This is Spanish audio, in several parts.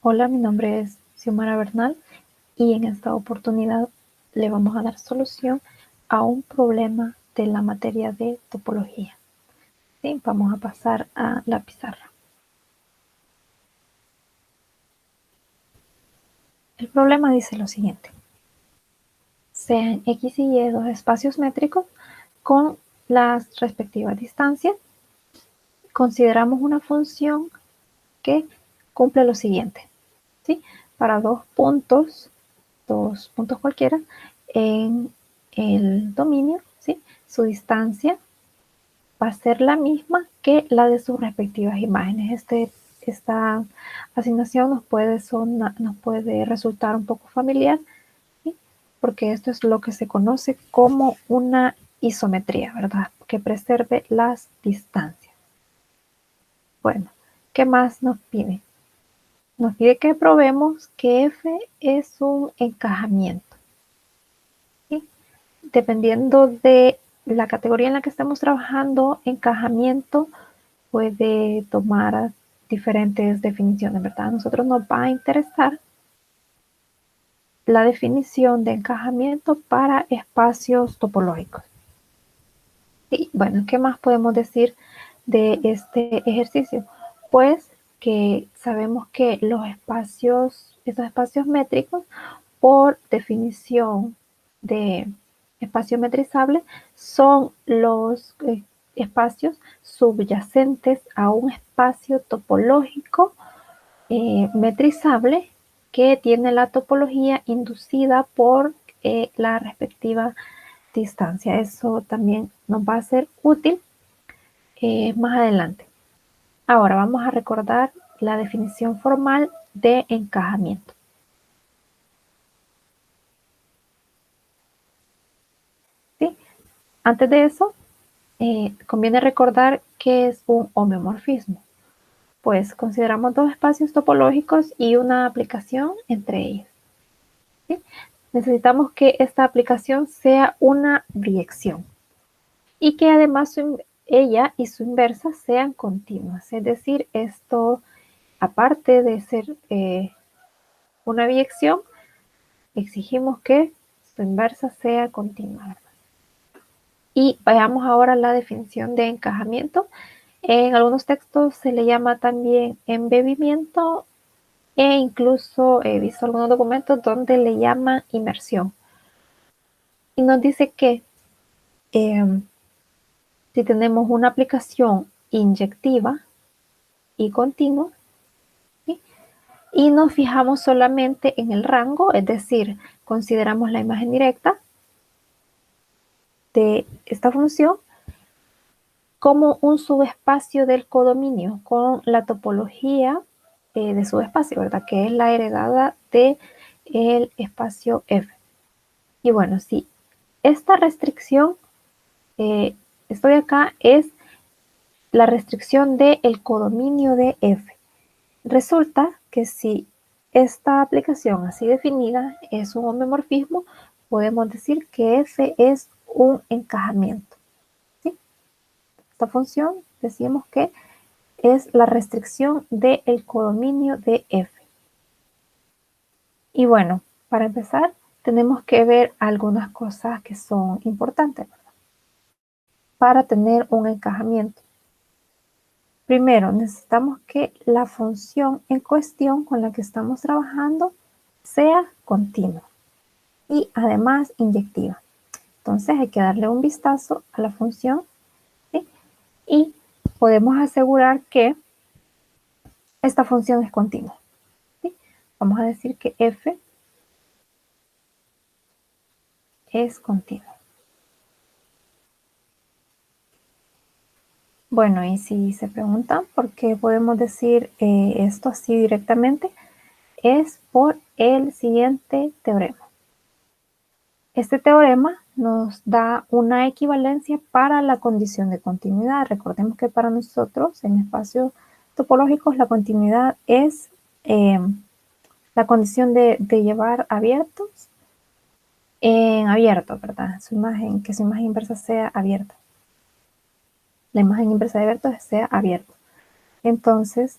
Hola, mi nombre es Xiomara Bernal y en esta oportunidad le vamos a dar solución a un problema de la materia de topología. ¿Sí? Vamos a pasar a la pizarra. El problema dice lo siguiente. Sean X y Y dos espacios métricos con las respectivas distancias. Consideramos una función que cumple lo siguiente. ¿Sí? Para dos puntos cualquiera en el dominio, ¿sí? Su distancia va a ser la misma que la de sus respectivas imágenes. Esta asignación nos puede resultar un poco familiar, ¿sí? Porque esto es lo que se conoce como una isometría, ¿verdad? Que preserve las distancias. Bueno, ¿qué más nos pide? Nos pide que probemos que F es un encajamiento. ¿Sí? Dependiendo de la categoría en la que estemos trabajando, encajamiento puede tomar diferentes definiciones, ¿verdad? A nosotros nos va a interesar la definición de encajamiento para espacios topológicos. Y bueno, ¿qué más podemos decir de este ejercicio? Pues que sabemos que estos espacios métricos, por definición de espacio metrizable, son los espacios subyacentes a un espacio topológico metrizable que tiene la topología inducida por la respectiva distancia. Eso también nos va a ser útil más adelante. Ahora vamos a recordar la definición formal de encajamiento. ¿Sí? Antes de eso, conviene recordar qué es un homeomorfismo. Pues consideramos dos espacios topológicos y una aplicación entre ellos. ¿Sí? Necesitamos que esta aplicación sea una biyección y que además ella y su inversa sean continuas. Es decir, esto, aparte de ser una biyección, exigimos que su inversa sea continua. Y veamos ahora la definición de encajamiento. En algunos textos se le llama también embebimiento e incluso he visto algunos documentos donde le llaman inmersión. Y nos dice que si tenemos una aplicación inyectiva y continua, ¿sí? Y nos fijamos solamente en el rango, es decir, consideramos la imagen directa de esta función como un subespacio del codominio con la topología de subespacio, ¿verdad? Que es la heredada del espacio F. Y bueno, si esta restricción, esto de acá es la restricción del codominio de F. Resulta que si esta aplicación así definida es un homeomorfismo, podemos decir que F es un encajamiento. ¿Sí? Esta función decimos que es la restricción del codominio de F. Y bueno, para empezar, tenemos que ver algunas cosas que son importantes, ¿verdad? Para tener un encajamiento. Primero, necesitamos que la función en cuestión con la que estamos trabajando sea continua y además inyectiva. Entonces hay que darle un vistazo a la función, ¿sí? Y podemos asegurar que esta función es continua, ¿sí? Vamos a decir que f es continua. Bueno, y si se preguntan por qué podemos decir esto así directamente, es por el siguiente teorema. Este teorema nos da una equivalencia para la condición de continuidad. Recordemos que para nosotros en espacios topológicos la continuidad es la condición de llevar abiertos en abierto, ¿verdad? Que su imagen inversa sea abierta. La imagen inversa de abierto sea abierta. Entonces,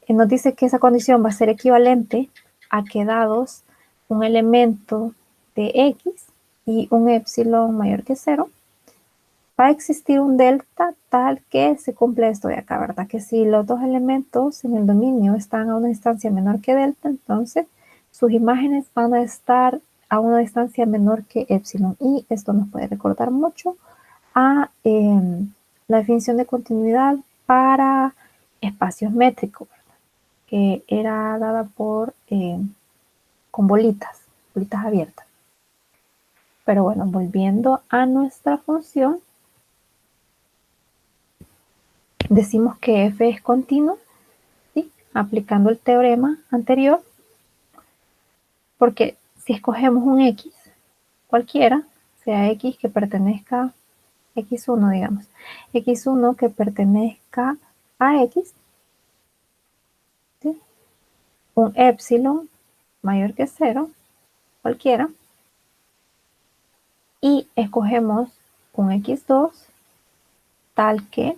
nos dice que esa condición va a ser equivalente a que dados un elemento de X y un epsilon mayor que 0, va a existir un delta tal que se cumple esto de acá, ¿verdad? Que si los dos elementos en el dominio están a una distancia menor que delta, entonces sus imágenes van a estar a una distancia menor que epsilon. Y esto nos puede recordar mucho a la definición de continuidad para espacios métricos, que era dada con bolitas abiertas. Pero bueno, volviendo a nuestra función, decimos que f es continuo, ¿sí? Aplicando el teorema anterior, porque si escogemos un x cualquiera, sea x que pertenezca x1, digamos, x1 que pertenezca a x, ¿sí? Un epsilon mayor que 0, cualquiera, y escogemos un x2 tal que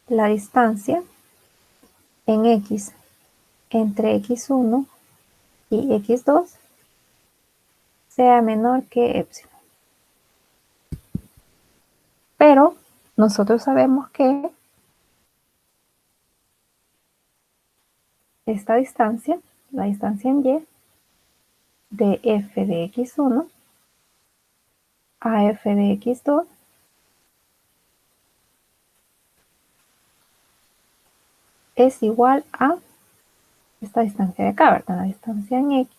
la distancia en x entre x1 y x2 sea menor que epsilon. Pero nosotros sabemos que esta distancia, la distancia en y, de f de x1 a f de x2 es igual a esta distancia de acá, ¿verdad? La distancia en x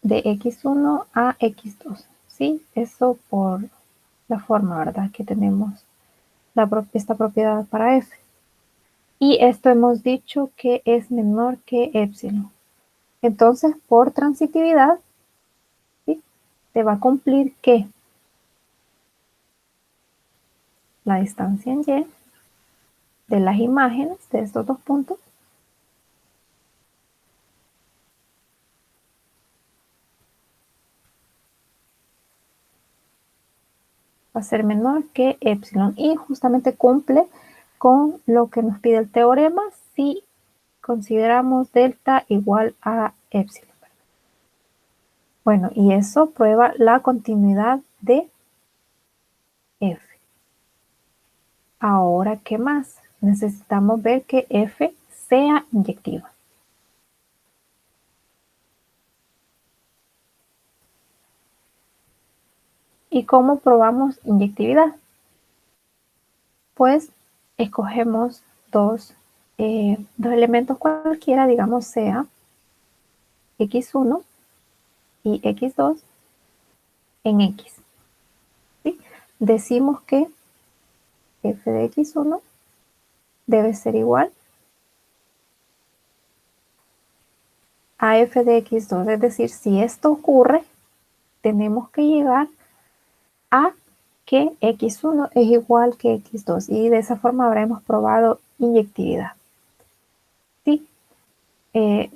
de x1 a x2, ¿sí? Eso por la forma, ¿verdad? Que tenemos esta propiedad para f. Y esto hemos dicho que es menor que epsilon. Entonces, por transitividad, ¿sí? Se va a cumplir que la distancia en y de las imágenes de estos dos puntos va a ser menor que epsilon y justamente cumple con lo que nos pide el teorema si consideramos delta igual a epsilon. Bueno, y eso prueba la continuidad de f. Ahora, ¿qué más? Necesitamos ver que f sea inyectiva. ¿Y cómo probamos inyectividad? Pues escogemos dos elementos cualquiera, digamos sea x1 y x2 en x. ¿Sí? Decimos que f de x1 debe ser igual a f de x2. Es decir, si esto ocurre, tenemos que llegar a que x1 es igual que x2 y de esa forma habremos probado inyectividad. ¿Sí?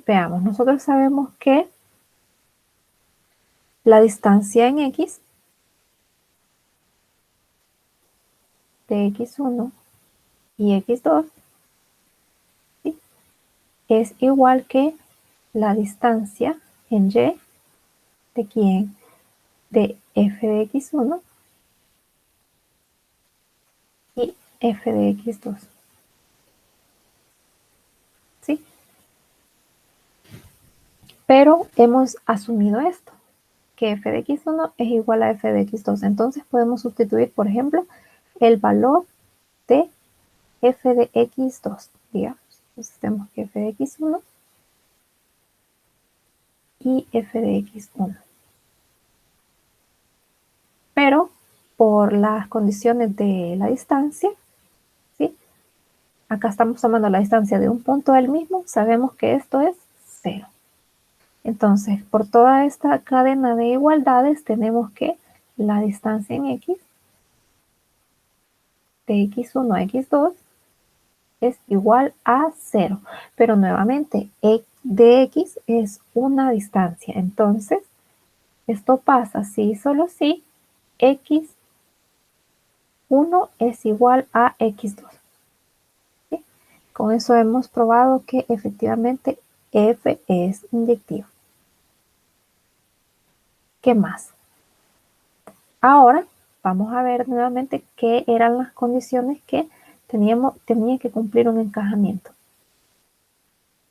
Veamos, nosotros sabemos que la distancia en x de x1 y x2, ¿sí? Es igual que la distancia en y de quién, de f de x1 y f de x2. ¿Sí? Pero hemos asumido esto, que f de x1 es igual a f de x2. Entonces podemos sustituir, por ejemplo, el valor de f de x2, digamos. Entonces tenemos que f de x1 y f de x1. Pero por las condiciones de la distancia, ¿sí? Acá estamos tomando la distancia de un punto del mismo, sabemos que esto es 0. Entonces, por toda esta cadena de igualdades, tenemos que la distancia en x de x1 a x2 es igual a 0. Pero nuevamente, de x es una distancia. Entonces, esto pasa si y solo si x1 es igual a x2. Con eso hemos probado que efectivamente F es inyectivo. ¿Qué más? Ahora vamos a ver nuevamente qué eran las condiciones que tenía que cumplir un encajamiento.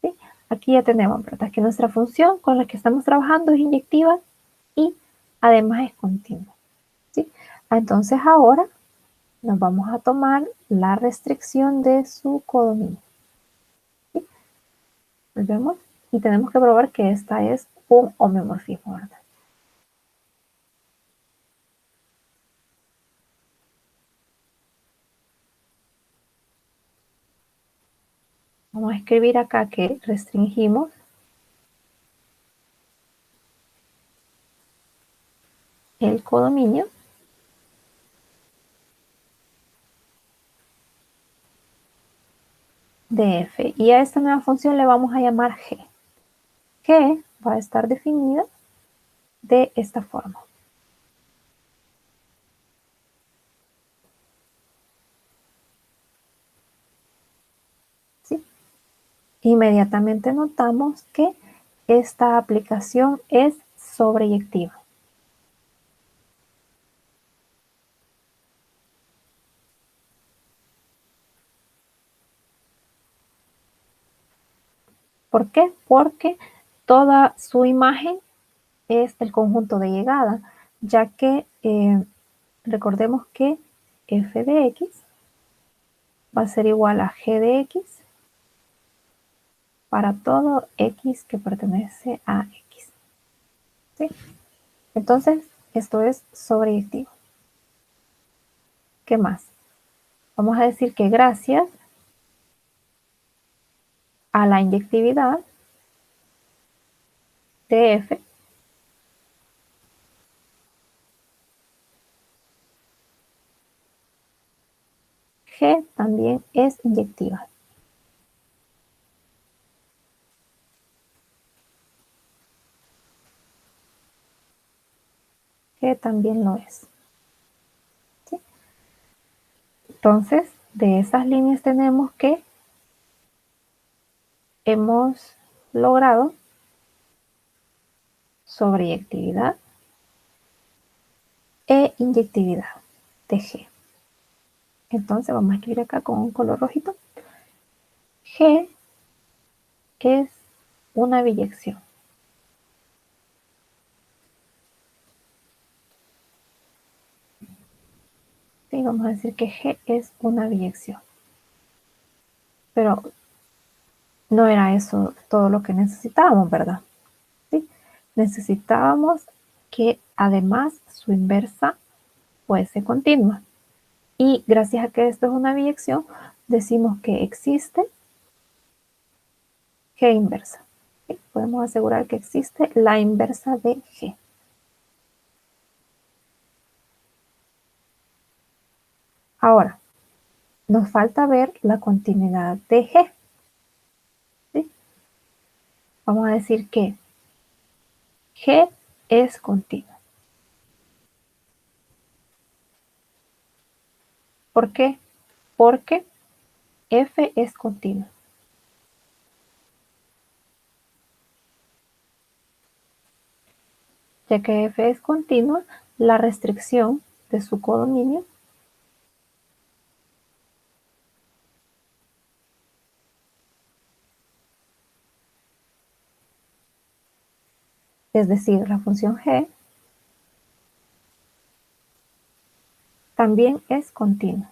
¿Sí? Aquí ya tenemos, ¿verdad?, que nuestra función con la que estamos trabajando es inyectiva y además es continua. ¿Sí? Entonces ahora nos vamos a tomar la restricción de su codominio. ¿Sí? Volvemos y tenemos que probar que esta es un homeomorfismo, ¿verdad? Vamos a escribir acá que restringimos el codominio de f, y a esta nueva función le vamos a llamar g. G va a estar definida de esta forma. ¿Sí? Inmediatamente notamos que esta aplicación es sobreyectiva. ¿Por qué? Porque toda su imagen es el conjunto de llegada, ya que recordemos que f de x va a ser igual a g de x para todo x que pertenece a x. ¿Sí? Entonces, esto es sobreyectivo. ¿Qué más? Vamos a decir que gracias a la inyectividad de f, g también es inyectiva. G también lo es. ¿Sí? Entonces, de esas líneas tenemos que hemos logrado sobreyectividad e inyectividad de G. Entonces vamos a escribir acá con un color rojito. G es una biyección. Sí, vamos a decir que G es una biyección. Pero no era eso todo lo que necesitábamos, ¿verdad? ¿Sí? Necesitábamos que además su inversa fuese continua. Y gracias a que esto es una biyección, decimos que existe G inversa. ¿Sí? Podemos asegurar que existe la inversa de G. Ahora, nos falta ver la continuidad de G. ¿Sí? Vamos a decir que G es continua. ¿Por qué? Porque F es continua. Ya que F es continua, la restricción de su codominio es decir, la función G, también es continua.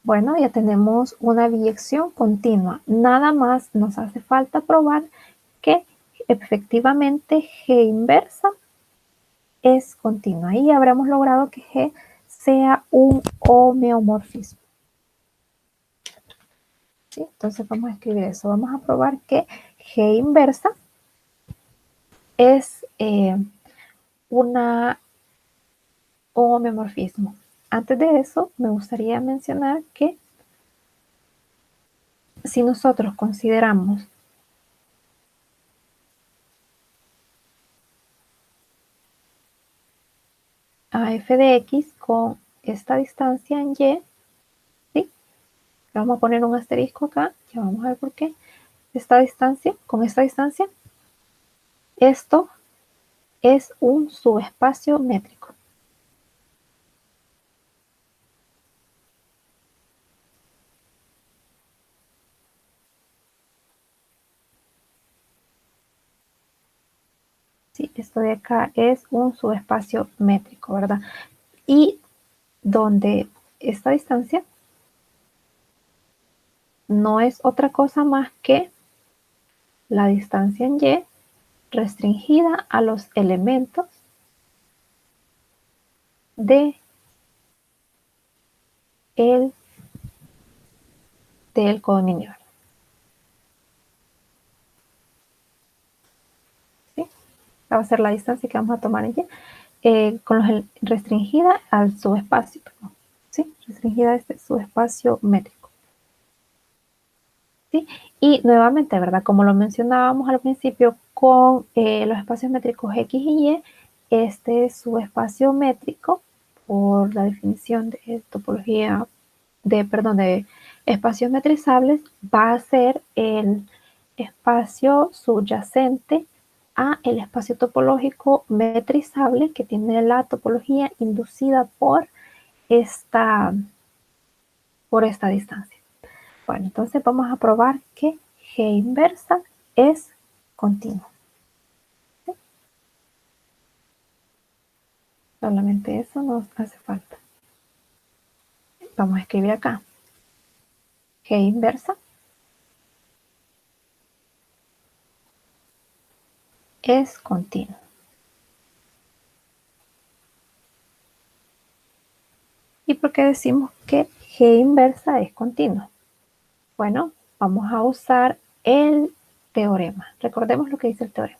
Bueno, ya tenemos una biyección continua. Nada más nos hace falta probar que efectivamente G inversa es continua. Y habremos logrado que G sea un homeomorfismo. ¿Sí? Entonces vamos a escribir eso. Vamos a probar que G inversa es un homeomorfismo. Antes de eso, me gustaría mencionar que si nosotros consideramos a f de x con esta distancia en y, ¿sí? Vamos a poner un asterisco acá, ya vamos a ver por qué. Esta distancia, con esta distancia, esto es un subespacio métrico. Sí, esto de acá es un subespacio métrico, ¿verdad? Y donde esta distancia no es otra cosa más que la distancia en y restringida a los elementos de el, del codominio. ¿Sí? Va a ser la distancia que vamos a tomar en y, restringida al subespacio, perdón, ¿sí? Restringida a este subespacio métrico. ¿Sí? Y nuevamente, ¿verdad? Como lo mencionábamos al principio con los espacios métricos X y Y, este subespacio métrico, por la definición de topología, de espacios metrizables, va a ser el espacio subyacente a el espacio topológico metrizable que tiene la topología inducida por esta distancia. Bueno, entonces vamos a probar que G inversa es continuo. ¿Sí? Solamente eso nos hace falta. Vamos a escribir acá. G inversa es continuo. ¿Y por qué decimos que G inversa es continuo? Bueno, vamos a usar el teorema. Recordemos lo que dice el teorema.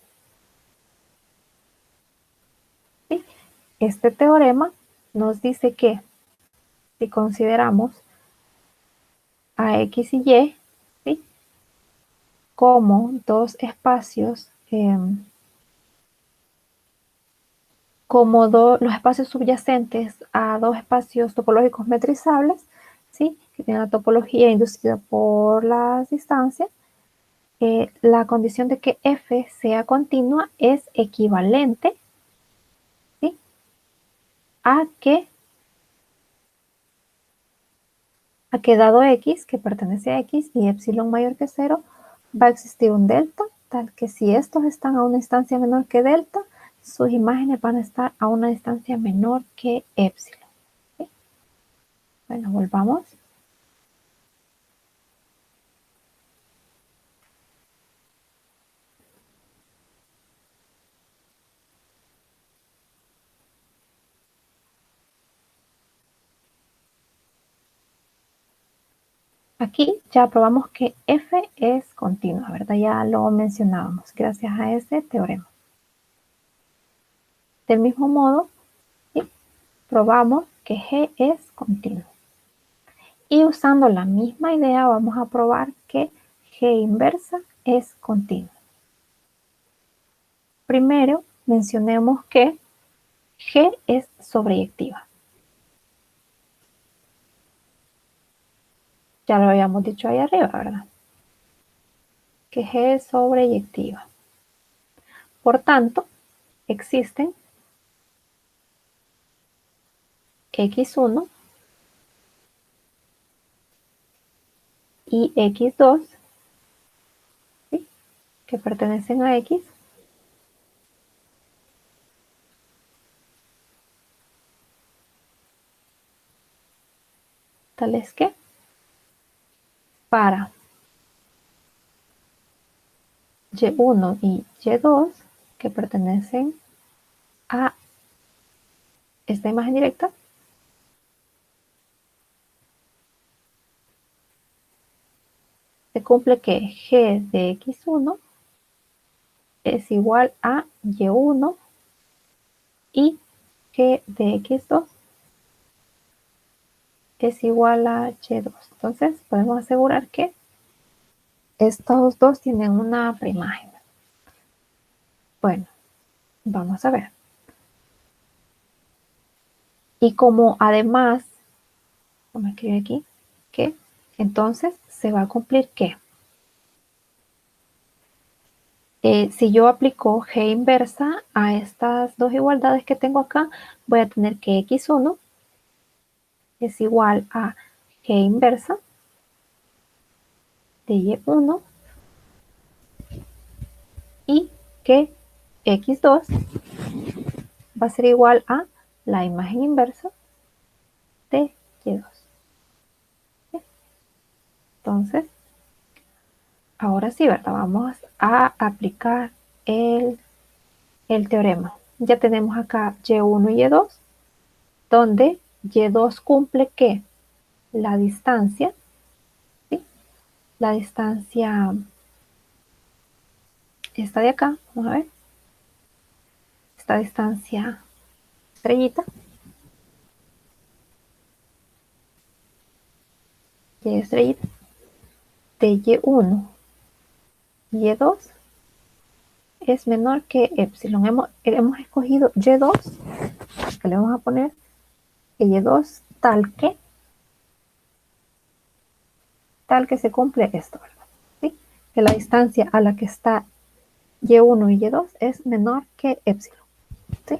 ¿Sí? Este teorema nos dice que si consideramos a X y Y, ¿sí? Como dos espacios, los espacios subyacentes a dos espacios topológicos metrizables, ¿sí? Que tienen la topología inducida por las distancias, la condición de que F sea continua es equivalente, ¿sí? a que dado X, que pertenece a X, y epsilon mayor que 0, va a existir un delta, tal que si estos están a una distancia menor que delta, sus imágenes van a estar a una distancia menor que epsilon. ¿Sí? Bueno, volvamos. Aquí ya probamos que F es continua, ¿verdad? Ya lo mencionábamos gracias a ese teorema. Del mismo modo, ¿sí? Probamos que G es continuo. Y usando la misma idea vamos a probar que G inversa es continua. Primero, mencionemos que G es sobreyectiva. Ya lo habíamos dicho ahí arriba, ¿verdad? Que G es sobreyectiva. Por tanto, existen X1 y X2, ¿sí? Que pertenecen a X, tales que para Y1 y Y2, que pertenecen a esta imagen directa, se cumple que G de X1 es igual a Y1 y G de X2 es igual a Y2. Entonces podemos asegurar que estos dos tienen una preimagen. Bueno, vamos a ver. Y como además, vamos a escribir aquí, que entonces se va a cumplir que si yo aplico G inversa a estas dos igualdades que tengo acá, voy a tener que X1 es igual a G inversa de Y1 y que X2 va a ser igual a la imagen inversa de Y2. Entonces, ahora sí, ¿verdad? Vamos a aplicar el teorema. Ya tenemos acá Y1 y Y2, donde Y2 cumple que la distancia, ¿sí? La distancia esta de acá, vamos a ver, esta distancia estrellita, Y estrellita, de Y1 y Y2 es menor que epsilon. Hemos escogido Y2, que le vamos a poner Y2 tal que se cumple esto, ¿verdad? ¿Sí? Que la distancia a la que está Y1 y Y2 es menor que epsilon. ¿Sí?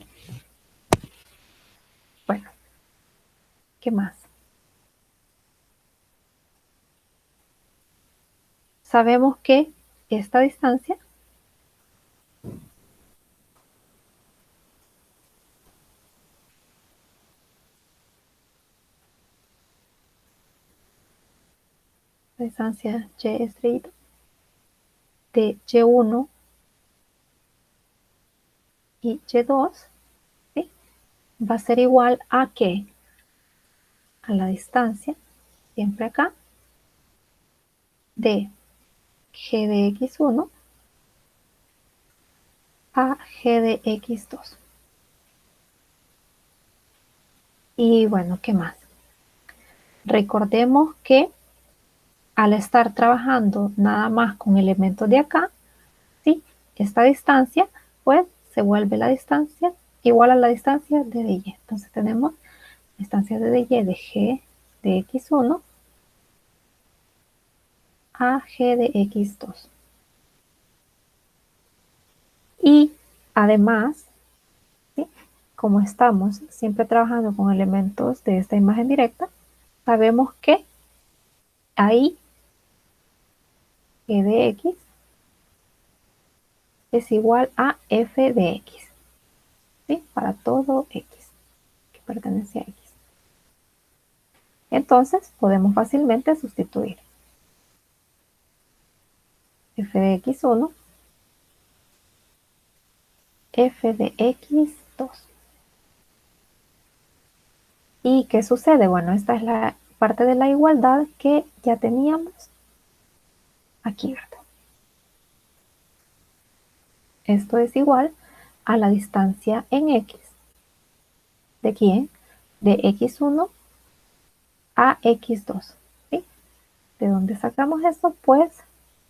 Bueno, ¿qué más? Sabemos que esta distancia la distancia Y estrellita de Y1 y Y2, ¿sí? Va a ser igual a ¿qué? A la distancia, siempre acá, de G de X1 a G de X2. Y bueno, ¿qué más? Recordemos que al estar trabajando nada más con elementos de acá, ¿sí? Esta distancia, pues se vuelve la distancia igual a la distancia de dy. Entonces tenemos distancia de dy de G de X1 a G de X2. Y además, ¿sí? Como estamos siempre trabajando con elementos de esta imagen directa, sabemos que ahí G de X es igual a F de X, ¿sí? Para todo X que pertenece a X. Entonces podemos fácilmente sustituir F de X1, F de X2. ¿Y qué sucede? Bueno, esta es la parte de la igualdad que ya teníamos aquí, ¿verdad? Esto es igual a la distancia en X. ¿De quién? De X1 a X2. ¿Sí? ¿De dónde sacamos esto? Pues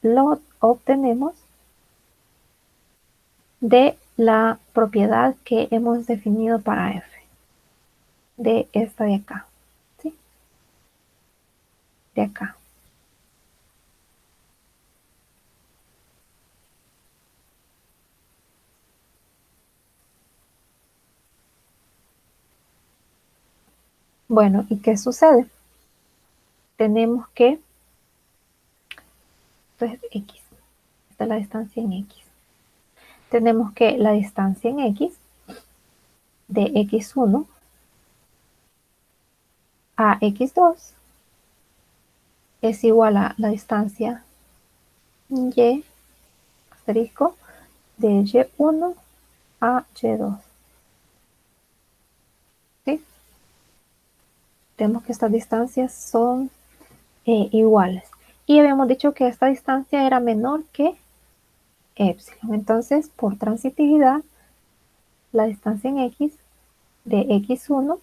lo obtenemos de la propiedad que hemos definido para F, de esta de acá, ¿sí? De acá. Bueno, ¿y qué sucede? Tenemos que, esto es X, esta es la distancia en X. Tenemos que la distancia en X de X1 a X2 es igual a la distancia Y asterisco de Y1 a Y2. ¿Sí? Tenemos que estas distancias son iguales. Y habíamos dicho que esta distancia era menor que epsilon. Entonces, por transitividad, la distancia en X de X1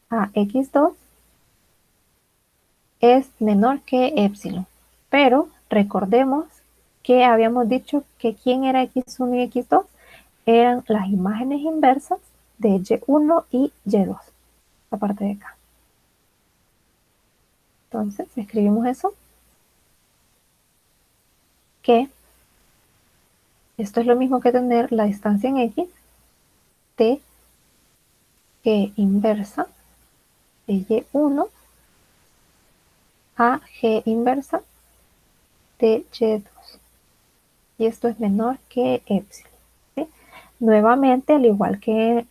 a X2 es menor que epsilon. Pero recordemos que habíamos dicho que quién era X1 y X2 eran las imágenes inversas de Y1 y Y2, la parte de acá. Entonces, escribimos eso, que esto es lo mismo que tener la distancia en X de G inversa de Y1 a G inversa de Y2. Y esto es menor que epsilon. ¿Sí? Nuevamente, al igual que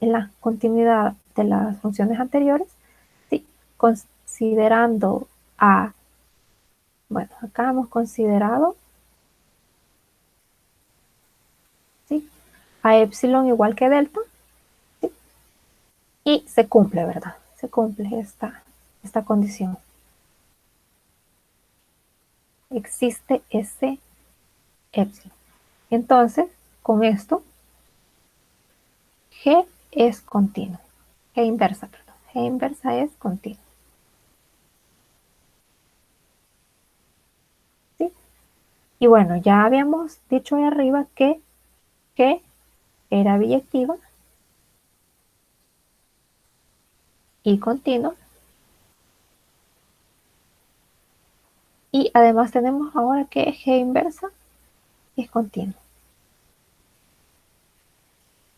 en la continuidad de las funciones anteriores, ¿sí? Considerando a, bueno, acá hemos considerado, ¿sí? A epsilon igual que delta, ¿sí? Y se cumple, ¿verdad? Se cumple esta condición. Existe ese epsilon. Entonces, con esto, G es continuo. G inversa, perdón. G inversa es continuo. ¿Sí? Y bueno, ya habíamos dicho ahí arriba que G era biyectiva y continua. Y además tenemos ahora que G inversa es continua.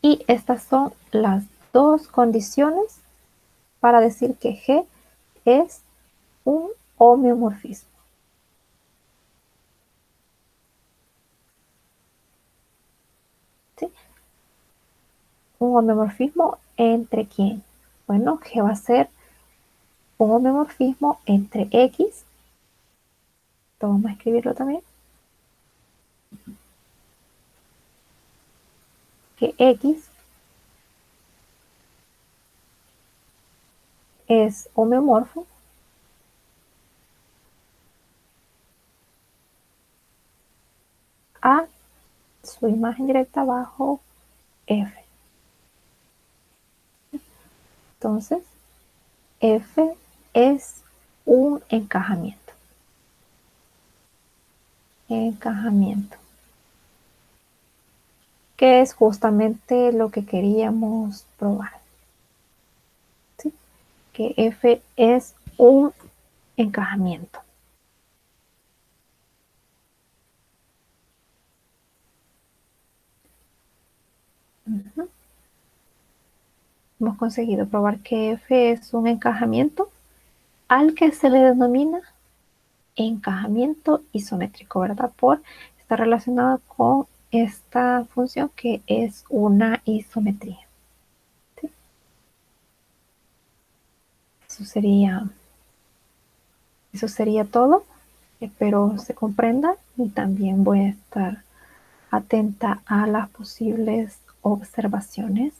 Y estas son las dos condiciones para decir que G es un homeomorfismo. ¿Sí? ¿Un homeomorfismo entre quién? Bueno, G va a ser un homeomorfismo entre X, vamos a escribirlo también, que X es homeomorfo a su imagen directa bajo F. Entonces, F es un encajamiento. Encajamiento. Que es justamente lo que queríamos probar. ¿Sí? Que F es un encajamiento. Uh-huh. Hemos conseguido probar que F es un encajamiento al que se le denomina encajamiento isométrico, ¿verdad? Por estar relacionado con esta función que es una isometría. ¿Sí? Eso sería todo. Espero se comprenda y también voy a estar atenta a las posibles observaciones